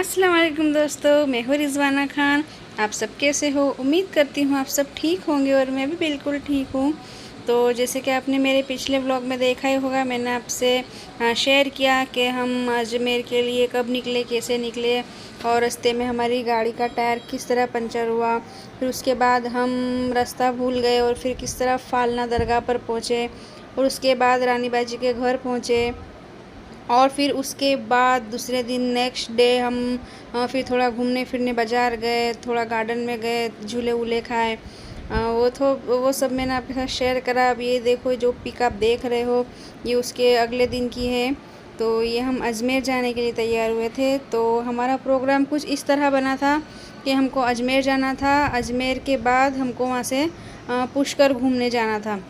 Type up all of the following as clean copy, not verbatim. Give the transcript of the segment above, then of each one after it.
अस्सलाम वालेकुम दोस्तों, मैं हूँ रिज़वाना खान। आप सब कैसे हो? उम्मीद करती हूँ आप सब ठीक होंगे और मैं भी बिल्कुल ठीक हूँ। तो जैसे कि आपने मेरे पिछले व्लॉग में देखा ही होगा, मैंने आपसे शेयर किया कि हम अजमेर के लिए कब निकले, कैसे निकले और रास्ते में हमारी गाड़ी का टायर किस तरह पंचर हुआ। फिर उसके बाद हम रास्ता भूल गए और फिर किस तरह फालना दरगाह पर पहुँचे और उसके बाद रानी बाजी के घर पहुँचे। और फिर उसके बाद दूसरे दिन नेक्स्ट डे हम फिर थोड़ा घूमने फिरने बाज़ार गए, थोड़ा गार्डन में गए, झूले वूले खाए। वो सब मैंने आपके साथ शेयर करा। अब ये देखो, जो पिक आप देख रहे हो ये उसके अगले दिन की है। तो ये हम अजमेर जाने के लिए तैयार हुए थे। तो हमारा प्रोग्राम कुछ इस तरह बना था कि हमको अजमेर जाना था। अजमेर के बाद हमको वहाँ से पुष्कर घूमने जाना था।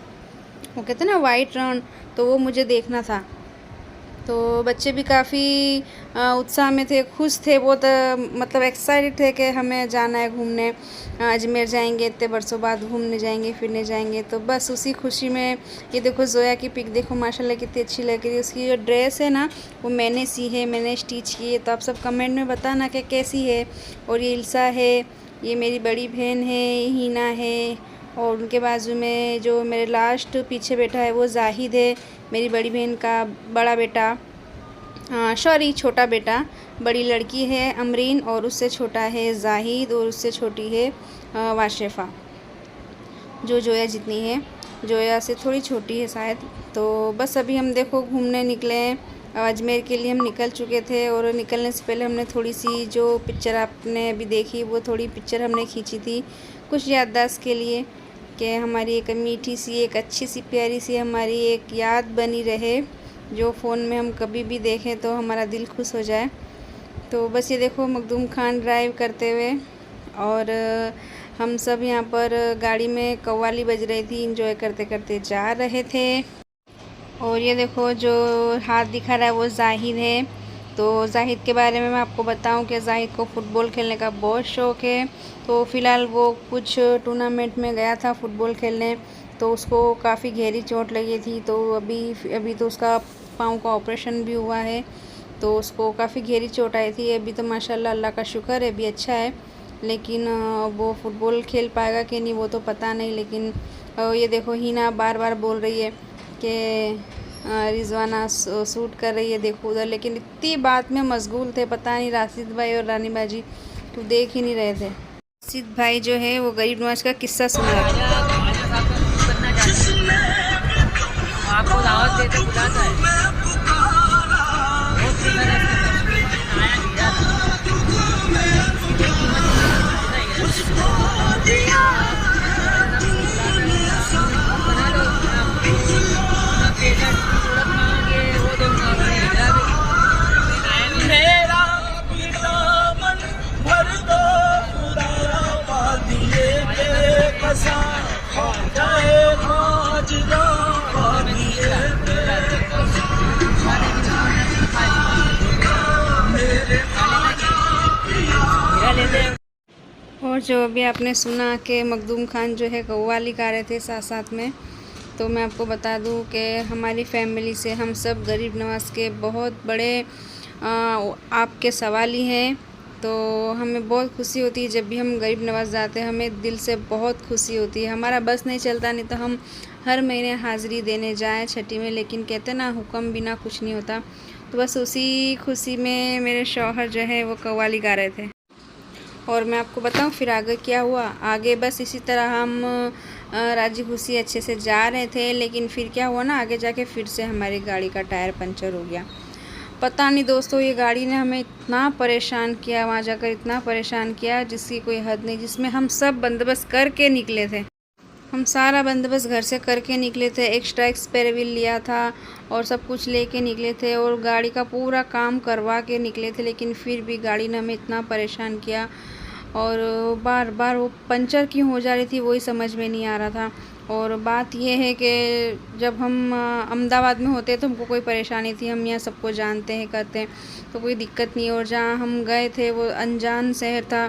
वो कहते हैं ना वाइट रण, तो वो मुझे देखना था। तो बच्चे भी काफ़ी उत्साह में थे, खुश थे, बहुत मतलब एक्साइटेड थे कि हमें जाना है घूमने, अजमेर जाएंगे, इतने बरसों बाद घूमने जाएंगे, फिरने जाएंगे। तो बस उसी खुशी में ये देखो जोया की पिक देखो, माशाल्लाह कितनी अच्छी लग रही है। उसकी जो ड्रेस है ना वो मैंने सी है, मैंने स्टिच की है। तो आप सब कमेंट में बताना कि कैसी है। और ये इल्सा है, ये मेरी बड़ी बहन है, हीना है, और उनके बाजू में जो मेरे लास्ट पीछे बैठा है वो जाहिद है, मेरी बड़ी बहन का बड़ा बेटा, सॉरी छोटा बेटा। बड़ी लड़की है अमरीन और उससे छोटा है जाहिद और उससे छोटी है वाशिफ़ा, जो जोया जितनी है, जोया से थोड़ी छोटी है शायद। तो बस अभी हम देखो घूमने निकले हैं। अजमेर के लिए हम निकल चुके थे और निकलने से पहले हमने थोड़ी सी जो पिक्चर आपने अभी देखी वो थोड़ी पिक्चर हमने खींची थी कुछ याददाश्त के लिए, कि हमारी एक मीठी सी, एक अच्छी सी, प्यारी सी हमारी एक याद बनी रहे, जो फ़ोन में हम कभी भी देखें तो हमारा दिल खुश हो जाए। तो बस ये देखो मखदूम खान ड्राइव करते हुए और हम सब यहाँ पर गाड़ी में कव्वाली बज रही थी, इंजॉय करते करते जा रहे थे। और ये देखो जो हाथ दिखा रहा है वो जाहिद है। तो जाहिद के बारे में मैं आपको बताऊं कि जाहिद को फ़ुटबॉल खेलने का बहुत शौक़ है। तो फ़िलहाल वो कुछ टूर्नामेंट में गया था फ़ुटबॉल खेलने, तो उसको काफ़ी गहरी चोट लगी थी। तो अभी तो उसका पाँव का ऑपरेशन भी हुआ है। तो उसको काफ़ी गहरी चोट आई थी। अभी तो माशाल्लाह अल्लाह का शुक्र है, अभी अच्छा है। लेकिन वो फ़ुटबॉल खेल पाएगा कि नहीं वो तो पता नहीं। लेकिन ये देखो हीना बार बार बोल रही है कि रिज़वाना शूट कर रही है, देखो उधर। लेकिन इतनी बात में मशगूल थे, पता नहीं राशिद भाई और रानी बाजी तो देख ही नहीं रहे थे। राशिद भाई जो है वो गरीब नवाज का किस्सा सुना रहे थे। आपको दावत देते बुलाता है। और जो अभी आपने सुना कि मखदूम खान जो है कव्वाली गा रहे थे साथ साथ में, तो मैं आपको बता दूं कि हमारी फैमिली से हम सब गरीब नवाज के बहुत बड़े आपके सवाली हैं। तो हमें बहुत खुशी होती है जब भी हम गरीब नवाज जाते हैं, हमें दिल से बहुत खुशी होती है। हमारा बस नहीं चलता, नहीं तो हम हर महीने हाज़िरी देने जाएँ छठी में, लेकिन कहते ना हुक्म बिना कुछ नहीं होता। तो बस उसी खुशी में मेरे शौहर जो है वो कव्वाली गा रहे थे। और मैं आपको बताऊं फिर आगे क्या हुआ। आगे बस इसी तरह हम राजी खुशी अच्छे से जा रहे थे, लेकिन फिर क्या हुआ ना, आगे जाके फिर से हमारी गाड़ी का टायर पंचर हो गया। पता नहीं दोस्तों, ये गाड़ी ने हमें इतना परेशान किया, वहाँ जाकर इतना परेशान किया जिसकी कोई हद नहीं। जिसमें हम सब बंदोबस्त करके निकले थे, हम सारा बंदोबस्त घर से करके निकले थे। एक्स्ट्रा स्पेयर व्हील लिया था और सब कुछ लेके निकले थे और गाड़ी का पूरा काम करवा के निकले थे। लेकिन फिर भी गाड़ी ने हमें इतना परेशान किया और बार बार वो पंचर क्यों हो जा रही थी वही समझ में नहीं आ रहा था। और बात यह है कि जब हम अहमदाबाद में होते तो हमको कोई परेशानी थी, हम यहाँ सबको जानते हैं, करते हैं, तो कोई दिक्कत नहीं। और जहाँ हम गए थे वो अनजान शहर था,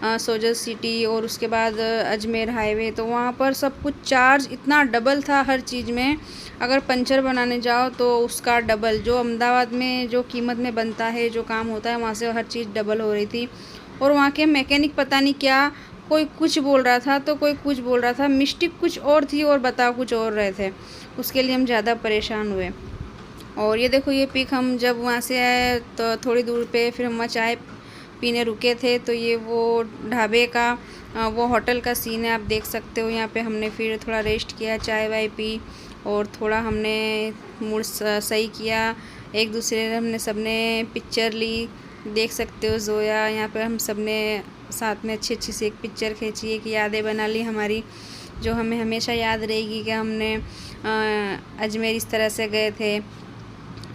सोजत सिटी और उसके बाद अजमेर हाईवे, तो वहाँ पर सब कुछ चार्ज इतना डबल था हर चीज़ में। अगर पंचर बनाने जाओ तो उसका डबल, जो अहमदाबाद में जो कीमत में बनता है, जो काम होता है, वहाँ से हर चीज़ डबल हो रही थी। और वहाँ के मैकेनिक पता नहीं क्या, कोई कुछ बोल रहा था तो कोई कुछ बोल रहा था, मिस्टेक कुछ और थी और बता कुछ और रहे थे। उसके लिए हम ज़्यादा परेशान हुए। और ये देखो, ये पिक हम जब वहाँ से आए तो थोड़ी दूर पे फिर हम वहाँ चाय पीने रुके थे, तो ये वो ढाबे का वो होटल का सीन है, आप देख सकते हो। यहाँ पे हमने फिर थोड़ा रेस्ट किया, चाय वाय पी और थोड़ा हमने मूड सही किया। एक दूसरे हमने सबने पिक्चर ली, देख सकते हो जोया। यहाँ पे हम सबने साथ में अच्छी अच्छी सी एक पिक्चर खींची, एक यादें बना ली हमारी, जो हमें हमेशा याद रहेगी कि हमने अजमेर इस तरह से गए थे।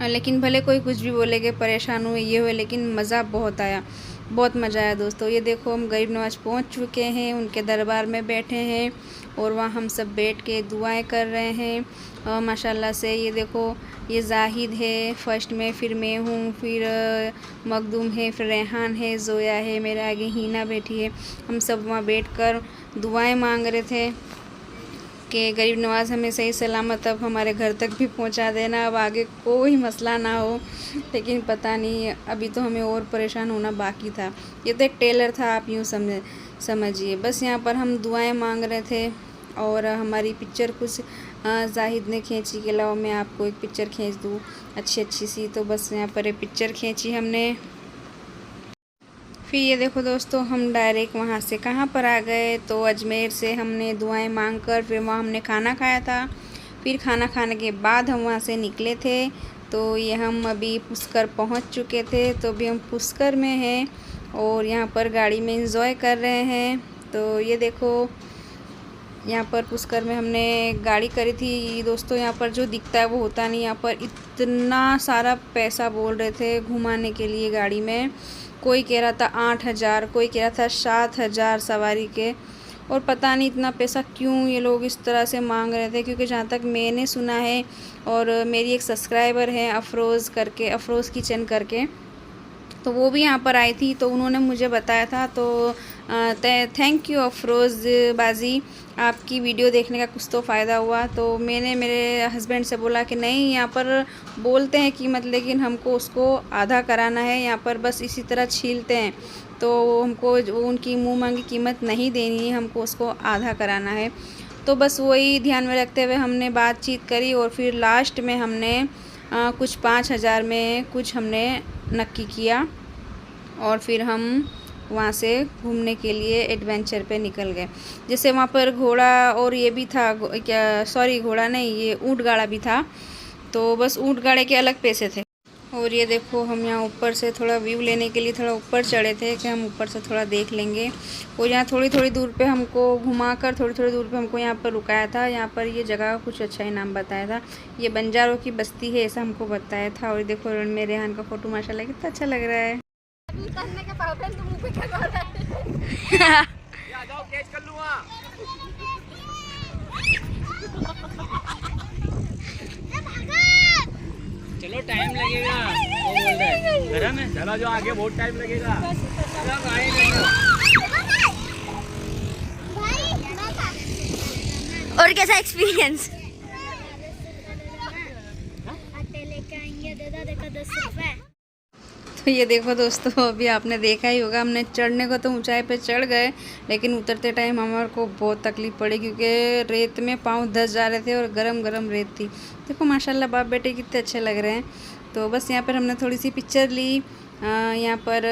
लेकिन भले कोई कुछ भी बोले कि परेशान हुए ये हुए, लेकिन मज़ा बहुत आया, बहुत मज़ा आया दोस्तों। ये देखो, हम गरीब नवाज पहुंच चुके हैं, उनके दरबार में बैठे हैं और वहाँ हम सब बैठ के दुआएं कर रहे हैं माशाल्लाह से। ये देखो, ये जाहिद है फर्स्ट में, फिर मैं हूँ, फिर मखदूम है, फिर रेहान है, जोया है, मेरे आगे हीना बैठी है। हम सब वहाँ बैठकर दुआएं मांग रहे थे कि गरीब नवाज हमें सही सलामत अब हमारे घर तक भी पहुंचा देना, अब आगे कोई मसला ना हो। लेकिन पता नहीं, अभी तो हमें और परेशान होना बाकी था। ये तो एक टेलर था, आप यूँ समझिए। बस यहाँ पर हम दुआएं मांग रहे थे और हमारी पिक्चर कुछ जाहिद ने खींची कि लाओ मैं आपको एक पिक्चर खींच दूँ अच्छी अच्छी सी। तो बस यहाँ पर एक पिक्चर खींची हमने। फिर ये देखो दोस्तों, हम डायरेक्ट वहाँ से कहाँ पर आ गए, तो अजमेर से हमने दुआएं मांगकर फिर वहाँ हमने खाना खाया था। फिर खाना खाने के बाद हम वहाँ से निकले थे। तो ये हम अभी पुष्कर पहुँच चुके थे, तो अभी हम पुष्कर में हैं और यहाँ पर गाड़ी में एंजॉय कर रहे हैं। तो ये देखो, यहाँ पर पुष्कर में हमने गाड़ी करी थी दोस्तों। यहाँ पर जो दिखता है वो होता नहीं, यहाँ पर इतना सारा पैसा बोल रहे थे घुमाने के लिए गाड़ी में। कोई कह रहा था 8,000, कोई कह रहा था 7,000 सवारी के। और पता नहीं इतना पैसा क्यों ये लोग इस तरह से मांग रहे थे, क्योंकि जहाँ तक मैंने सुना है, और मेरी एक सब्सक्राइबर है अफरोज़ करके, अफरोज़ किचन करके, तो वो भी यहाँ पर आई थी, तो उन्होंने मुझे बताया था। तो थैंक यू अफरोज़ बाजी, आपकी वीडियो देखने का कुछ तो फ़ायदा हुआ। तो मैंने मेरे हस्बैंड से बोला कि नहीं, यहाँ पर बोलते हैं कीमत, लेकिन हमको उसको आधा कराना है। यहाँ पर बस इसी तरह छीलते हैं, तो हमको उनकी मुँह मांगी कीमत नहीं देनी है, हमको उसको आधा कराना है। तो बस वही ध्यान में रखते हुए हमने बातचीत करी और फिर लास्ट में हमने कुछ 5,000 में कुछ हमने नक्की किया और फिर हम वहाँ से घूमने के लिए एडवेंचर पे निकल गए। जैसे वहाँ पर घोड़ा और ये भी था, क्या सॉरी घोड़ा नहीं, ये ऊँट गाड़ा भी था। तो बस ऊँट गाड़े के अलग पैसे थे। और ये देखो, हम यहाँ ऊपर से थोड़ा व्यू लेने के लिए थोड़ा ऊपर चढ़े थे कि हम ऊपर से थोड़ा देख लेंगे। और यहाँ थोड़ी थोड़ी दूर पे हमको घुमाकर थोड़ी थोड़ी दूर पे हमको यहाँ पर रुकाया था। यहाँ पर ये जगह का कुछ अच्छा ही नाम बताया था, ये बंजारों की बस्ती है ऐसा हमको बताया था। और देखो, मेरे रेहान का फ़ोटो माशाल्लाह कितना अच्छा लग रहा है। चलो टाइम लगेगा, वो बोल रहा है घर में, चलो जो आगे बहुत टाइम लगेगा। और कैसा एक्सपीरियंस? तो ये देखो दोस्तों, अभी आपने देखा ही होगा, हमने चढ़ने को तो ऊंचाई पे चढ़ गए, लेकिन उतरते टाइम हमारे को बहुत तकलीफ़ पड़ी, क्योंकि रेत में पाँव धंस जा रहे थे और गरम गरम रेत थी। देखो माशाल्लाह बाप बेटे कितने अच्छे लग रहे हैं। तो बस यहाँ पर हमने थोड़ी सी पिक्चर ली। यहाँ पर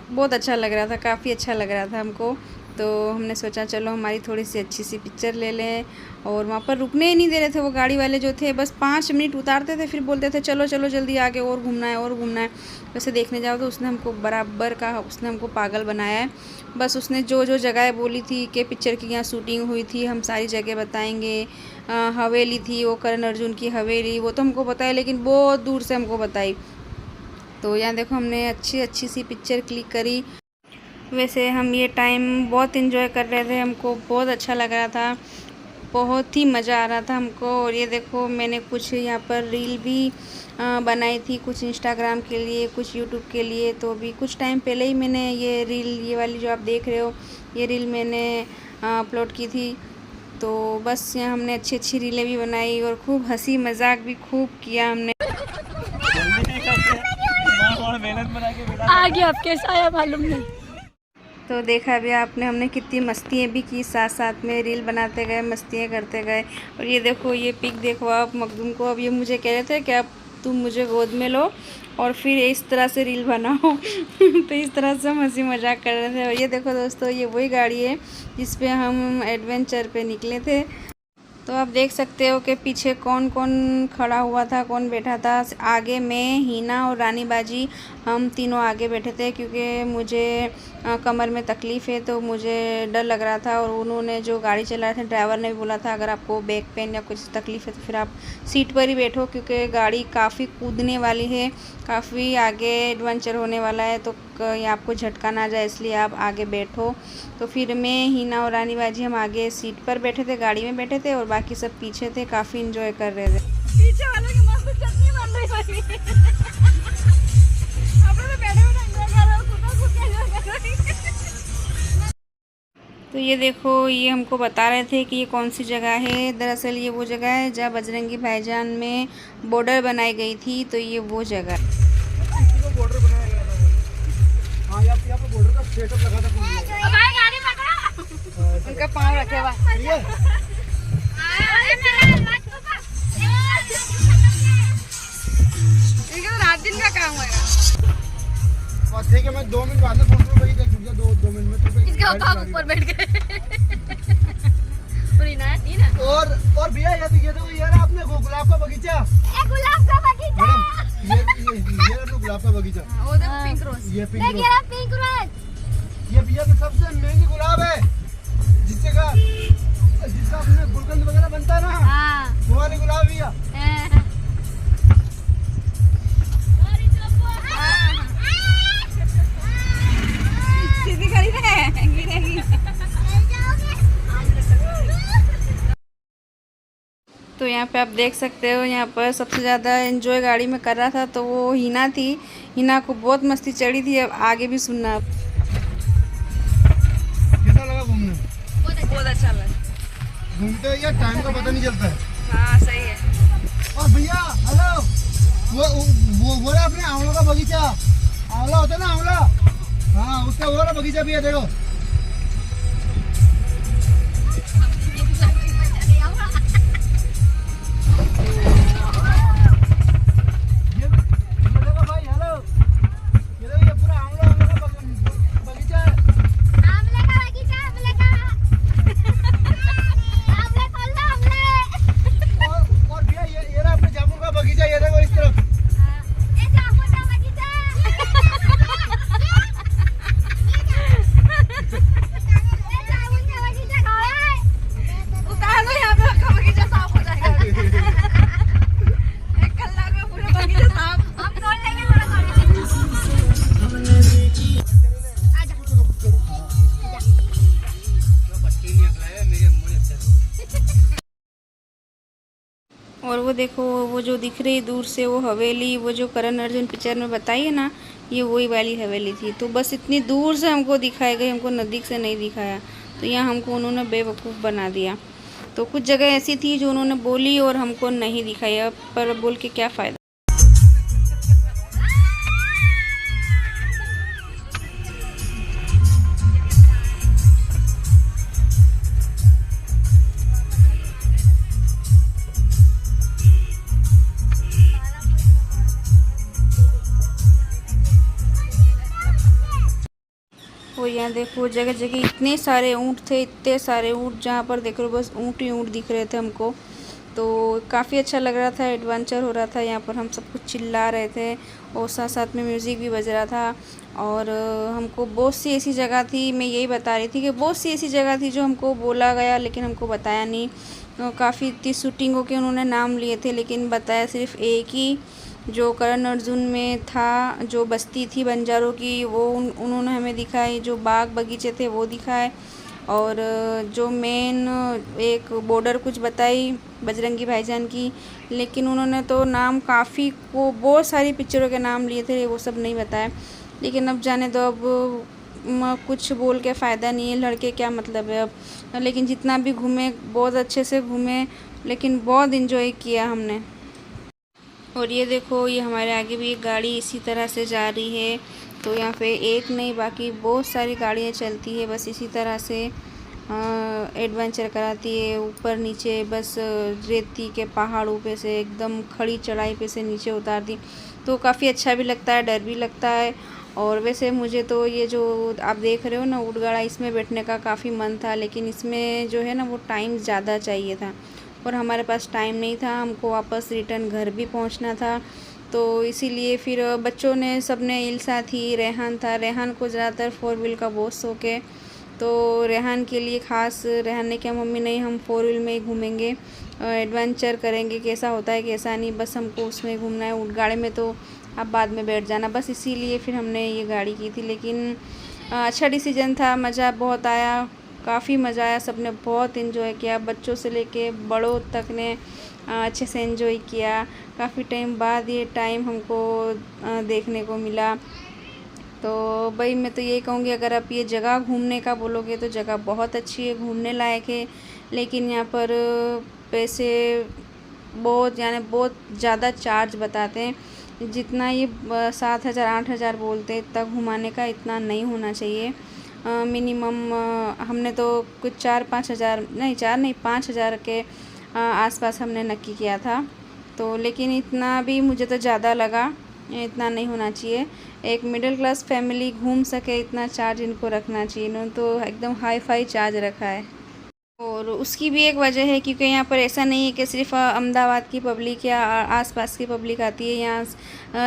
बहुत अच्छा लग रहा था, काफ़ी अच्छा लग रहा था हमको। तो हमने सोचा चलो हमारी थोड़ी सी अच्छी सी पिक्चर ले लें। और वहाँ पर रुकने ही नहीं दे रहे थे वो गाड़ी वाले जो थे, बस 5 मिनट उतारते थे, फिर बोलते थे चलो चलो जल्दी आगे और घूमना है और घूमना है। वैसे देखने जाओ तो उसने हमको बराबर का, उसने हमको पागल बनाया है। बस उसने जो जो जगह बोली थी कि पिक्चर की यहाँ शूटिंग हुई थी, हम सारी जगह बताएंगे। हवेली थी वो, करण अर्जुन की हवेली, वो तो हमको पता है, लेकिन बहुत दूर से हमको बताई। तो यहाँ देखो, हमने अच्छी अच्छी सी पिक्चर क्लिक करी। वैसे हम ये टाइम बहुत इन्जॉय कर रहे थे, हमको बहुत अच्छा लग रहा था। बहुत ही मज़ा आ रहा था हमको। और ये देखो मैंने कुछ यहाँ पर रील भी बनाई थी, कुछ इंस्टाग्राम के लिए, कुछ यूट्यूब के लिए। तो अभी कुछ टाइम पहले ही मैंने ये रील, ये वाली जो आप देख रहे हो, ये रील मैंने अपलोड की थी। तो बस यहाँ हमने अच्छी अच्छी रीलें भी बनाई और खूब हंसी मजाक भी खूब किया हमने। आगे आप कैसा आया मालूम नहीं। तो देखा भी आपने, हमने कितनी मस्तियाँ भी की, साथ साथ में रील बनाते गए, मस्तियाँ करते गए। और ये देखो, ये पिक देखो आप मखदूम को। अब ये मुझे कह रहे थे कि अब तुम मुझे गोद में लो और फिर इस तरह से रील बनाओ। तो इस तरह से हम हंसी मजाक कर रहे थे। और ये देखो दोस्तों, ये वही गाड़ी है जिस पे हम एडवेंचर पे निकले थे। तो आप देख सकते हो कि पीछे कौन कौन खड़ा हुआ था, कौन बैठा था। आगे मैं, हीना और रानी बाजी, हम तीनों आगे बैठे थे क्योंकि मुझे कमर में तकलीफ़ है, तो मुझे डर लग रहा था। और उन्होंने जो गाड़ी चला रहे थे, ड्राइवर ने भी बोला था अगर आपको बैक पेन या कुछ तकलीफ़ है तो फिर आप सीट पर ही बैठो, क्योंकि गाड़ी काफ़ी कूदने वाली है, काफ़ी आगे एडवेंचर होने वाला है, तो ये आपको झटका ना जाए, इसलिए आप आगे बैठो। तो फिर मैं, हीना और रानी बाजी हम आगे सीट पर बैठे थे, गाड़ी में बैठे थे, और बाकी सब पीछे थे, काफ़ी इंजॉय कर रहे थे। पीछे वालों की मस्त चटनी बन रही बनी। अपने तो बैठे बैठे एंजॉय कर रहे हो, खुद के एंजॉय कर रहे हो। तो ये देखो, ये हमको बता रहे थे कि ये कौन सी जगह है। दरअसल ये वो जगह है जहाँ बजरंगी भाईजान में बॉर्डर बनाई गई थी, तो ये वो जगह है। बॉर्डर बनाया गया था। हाँ, यहाँ पे बॉर्डर का सेटअप लगा था पूरा। अब भाई गाड़ी पकड़ो। उनका पाँव रखे हुआ। ठीक है। इनका तो रात दिन का काम है। और ठीक है, मैं 2 मिनट बाद में फोन करूँ भाई, देख जा 2 मिनट में तो इसके ऊपर ऊपर बैठ गए। पूरी ना तीन। और भैया ये देखो यार, आपने गुलाब का बगीचा। गुलाब का बगीचा। मैडम ये अपने गुलाब का बगीचा। वो देखो पिंक रोज। ये पिंक देखिए ना पिंक रोज। ये भैया की सबसे महंगी गुलाब है, जिसका अपने गुलकंद वगैरह बनता है ना, हाँ। वो वाली गुलाब भैया। सीधी खड़ी है, गिरेगी। तो यहाँ पे आप देख सकते हो, यहाँ पर सबसे ज़्यादा एंजॉय गाड़ी में कर रहा था तो वो हीना थी। हीना को बहुत मस्ती चढ़ी थी। अब आगे भी सुनना आप। कैसा लगा घूमने? बहुत अच्छा लगा। घूमते यार टाइम का पता नहीं चलता है। हाँ सही है। और भैया हेलो, वो बोला अपने आंवलों का बगीचा, आंवला होता है ना, आंवला, हाँ उसका वो वाला बगीचा भी है, देखो। ये देखो भाई, हेलो, ये देखो, ये पूरा आंवला का बगीचा है। आमले का बगीचा, आमले का। आमले खोल दो, आमले। और भैया ये रहा अपने जामुन का बगीचा, ये देखो इस तरफ। ये जामुन का बगीचा। ये जामुन का बगीचा कहाँ है? उतार दो, यहाँ पे आपका बगीचा साफ हो जाएगा। एक कलाक में पूरा बगीचा साफ। हम तोड़ लेंगे थोड़ा थोड़ा। आजा। और वो देखो, वो जो दिख रही दूर से वो हवेली, वो जो करण अर्जुन पिक्चर में बताई है ना, ये वही वाली हवेली थी। तो बस इतनी दूर से हमको दिखाई गई, हमको नज़दीक से नहीं दिखाया। तो यहाँ हमको उन्होंने बेवकूफ़ बना दिया। तो कुछ जगह ऐसी थी जो उन्होंने बोली और हमको नहीं दिखाई, अब पर बोल के क्या फ़ायदा। और यहाँ देखो, जगह जगह इतने सारे ऊँट थे, इतने सारे ऊँट, जहाँ पर देख रहे हो बस ऊँट ही ऊँट दिख रहे थे हमको। तो काफ़ी अच्छा लग रहा था, एडवेंचर हो रहा था। यहाँ पर हम सब कुछ चिल्ला रहे थे और साथ साथ में म्यूज़िक भी बज रहा था। और हमको बहुत सी ऐसी जगह थी, मैं यही बता रही थी कि बहुत सी ऐसी जगह थी जो हमको बोला गया लेकिन हमको बताया नहीं। तो काफ़ी इतनी शूटिंगों के उन्होंने नाम लिए थे लेकिन बताया सिर्फ एक ही, जो करण अर्जुन में था, जो बस्ती थी बंजारों की, वो उन्होंने हमें दिखाई, जो बाग बगीचे थे वो दिखाए। और जो मेन एक बॉर्डर कुछ बताई बजरंगी भाईजान की, लेकिन उन्होंने तो नाम काफ़ी को बहुत सारी पिक्चरों के नाम लिए थे, वो सब नहीं बताया। लेकिन अब जाने दो, अब कुछ बोल के फ़ायदा नहीं है, लड़के क्या मतलब है अब। लेकिन जितना भी घूमे बहुत अच्छे से घूमे, लेकिन बहुत इन्जॉय किया हमने। और ये देखो, ये हमारे आगे भी एक गाड़ी इसी तरह से जा रही है। तो यहाँ पे एक नहीं बाकी बहुत सारी गाड़ियाँ चलती है, बस इसी तरह से एडवेंचर कराती है, ऊपर नीचे, बस रेती के पहाड़ों पे से एकदम खड़ी चढ़ाई पे से नीचे उतारती। तो काफ़ी अच्छा भी लगता है, डर भी लगता है। और वैसे मुझे तो ये जो आप देख रहे हो ना ऊँट गाड़ा, इसमें बैठने का काफ़ी मन था, लेकिन इसमें जो है ना वो टाइम ज़्यादा चाहिए था और हमारे पास टाइम नहीं था, हमको वापस रिटर्न घर भी पहुंचना था। तो इसीलिए फिर बच्चों ने सबने, इल्सा थी, रेहान था। रेहान को ज़्यादातर 4 व्हील का बहुत शौक है, तो रेहान के लिए ख़ास, रेहान ने क्या मम्मी नहीं हम 4 व्हील में ही घूमेंगे, एडवेंचर करेंगे, कैसा होता है कैसा नहीं, बस हमको उसमें घूमना है, ऊँट गाड़ी में तो आप बाद में बैठ जाना, बस इसीलिए फिर हमने ये गाड़ी की थी। लेकिन अच्छा डिसीजन था, मज़ा बहुत आया, काफ़ी मज़ा आया, सबने बहुत इन्जॉय किया, बच्चों से लेके बड़ों तक ने अच्छे से इन्जॉय किया। काफ़ी टाइम बाद ये टाइम हमको देखने को मिला। तो भाई मैं तो ये कहूँगी, अगर आप ये जगह घूमने का बोलोगे तो जगह बहुत अच्छी है, घूमने लायक है, लेकिन यहाँ पर पैसे बहुत, यानी बहुत ज़्यादा चार्ज बताते हैं। जितना ये 7,000 8,000 बोलते हैं, इतना घुमाने का इतना नहीं होना चाहिए। मिनिमम हमने तो कुछ 4-5 हज़ार नहीं, 4 नहीं 5 हज़ार के आसपास हमने नक्की किया था। तो लेकिन इतना भी मुझे तो ज़्यादा लगा, इतना नहीं होना चाहिए। एक मिडिल क्लास फैमिली घूम सके इतना चार्ज इनको रखना चाहिए, इन्होंने तो एकदम हाई फाई चार्ज रखा है। और उसकी भी एक वजह है, क्योंकि यहाँ पर ऐसा नहीं है कि सिर्फ अहमदाबाद की पब्लिक या आसपास की पब्लिक आती है,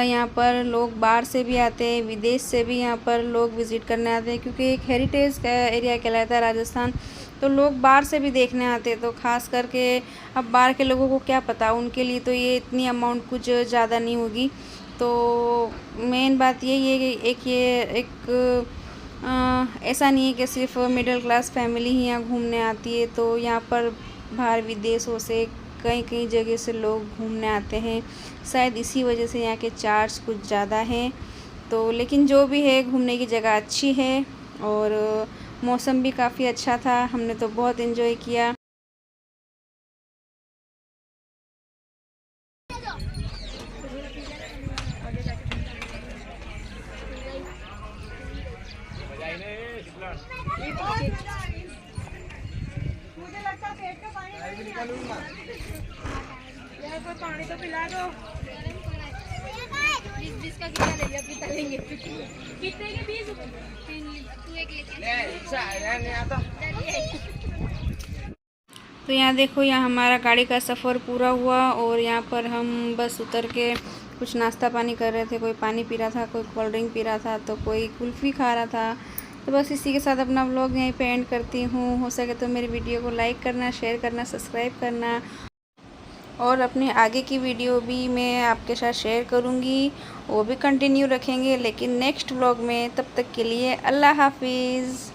यहाँ पर लोग बाहर से भी आते हैं, विदेश से भी यहाँ पर लोग विज़िट करने आते हैं, क्योंकि एक हेरिटेज का एरिया कहलाता है राजस्थान, तो लोग बाहर से भी देखने आते हैं। तो ख़ास करके अब बाहर के लोगों को क्या पता, उनके लिए तो ये इतनी अमाउंट कुछ ज़्यादा नहीं होगी। तो मेन बात यही है कि एक ऐसा नहीं है कि सिर्फ मिडिल क्लास फैमिली ही यहाँ घूमने आती है, तो यहाँ पर बाहर विदेशों से कई कई जगह से लोग घूमने आते हैं, शायद इसी वजह से यहाँ के चार्ज कुछ ज़्यादा हैं। तो लेकिन जो भी है, घूमने की जगह अच्छी है और मौसम भी काफ़ी अच्छा था, हमने तो बहुत एंजॉय किया। मुझे लगता है पेट का पानी तो पिला दो। जिसका कितना लेंगे, अब कितना लेंगे, कितने के 20 रुपये, तू एक लेके। तो यहाँ देखो, यहाँ हमारा गाड़ी का सफ़र पूरा हुआ और यहाँ पर हम बस उतर के कुछ नाश्ता पानी कर रहे थे, कोई पानी पी रहा था, कोई कोल्ड ड्रिंक पी रहा था, तो कोई कुल्फ़ी खा रहा था। तो बस इसी के साथ अपना व्लॉग यहीं पे एंड करती हूँ। हो सके तो मेरी वीडियो को लाइक करना, शेयर करना, सब्सक्राइब करना, और अपने आगे की वीडियो भी मैं आपके साथ शेयर करूँगी, वो भी कंटिन्यू रखेंगे, लेकिन नेक्स्ट व्लॉग में। तब तक के लिए अल्लाह हाफिज़।